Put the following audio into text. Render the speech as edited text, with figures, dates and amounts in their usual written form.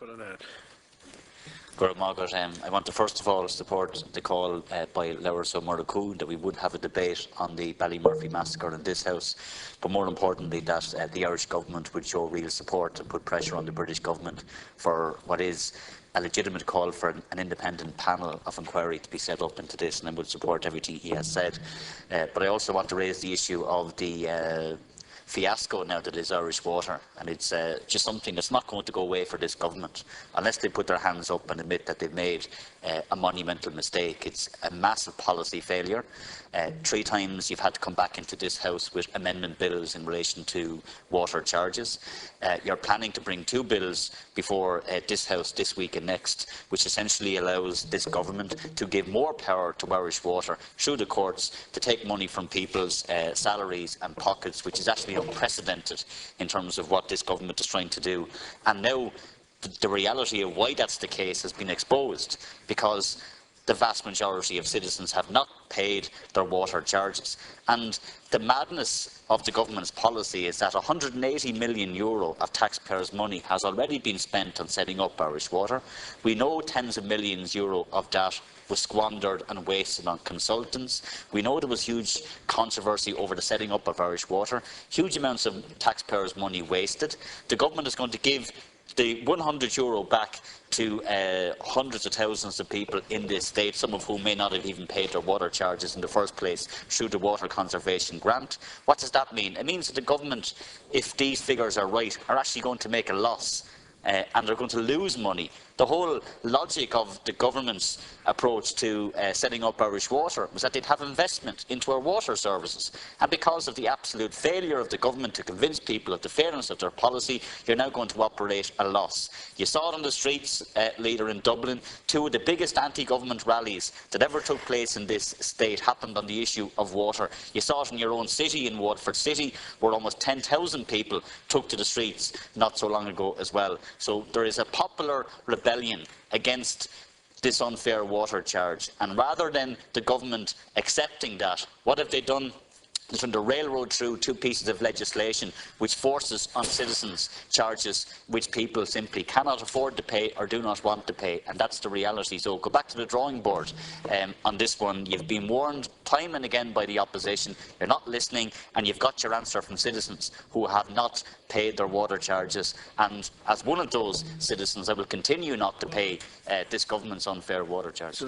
Cullinane. I want to first of all support the call by Lowers O'Murracoo that we would have a debate on the Ballymurphy massacre in this House, but more importantly that the Irish Government would show real support and put pressure on the British Government for what is a legitimate call for an independent panel of inquiry to be set up into this, and I would support everything he has said. But I also want to raise the issue of the fiasco now that is Irish water, and it's just something that's not going to go away for this government unless they put their hands up and admit that they've made a monumental mistake. It's a massive policy failure. 3 times you've had to come back into this House with amendment bills in relation to water charges. You're planning to bring 2 bills before this House this week and next, which essentially allows this government to give more power to Irish water through the courts to take money from people's salaries and pockets, which is actually unprecedented in terms of what this government is trying to do. And now the reality of why that's the case has been exposed, because the vast majority of citizens have not paid their water charges. And the madness of the government's policy is that €180 million of taxpayers' money has already been spent on setting up Irish water. We know tens of millions euro of that was squandered and wasted on consultants. We know there was huge controversy over the setting up of Irish water. Huge amounts of taxpayers' money wasted. The government is going to give the €100 back to hundreds of thousands of people in this state, some of whom may not have even paid their water charges in the first place through the Water Conservation Grant. What does that mean? It means that the government, if these figures are right, are actually going to make a loss and they're going to lose money. The whole logic of the government's approach to setting up Irish water was that they'd have investment into our water services. And because of the absolute failure of the government to convince people of the fairness of their policy, you're now going to operate a loss. You saw it on the streets, leader, in Dublin. 2 of the biggest anti-government rallies that ever took place in this state happened on the issue of water. You saw it in your own city, in Waterford City, where almost 10,000 people took to the streets not so long ago as well. So there is a popular rebellion against this unfair water charge, and rather than the government accepting that, what have they done? They're trying to railroad through 2 pieces of legislation which forces on citizens charges which people simply cannot afford to pay or do not want to pay, and that's the reality. So go back to the drawing board on this one. You've been warned time and again by the opposition, you're not listening, and you've got your answer from citizens who have not paid their water charges, and as one of those citizens I will continue not to pay this government's unfair water charges.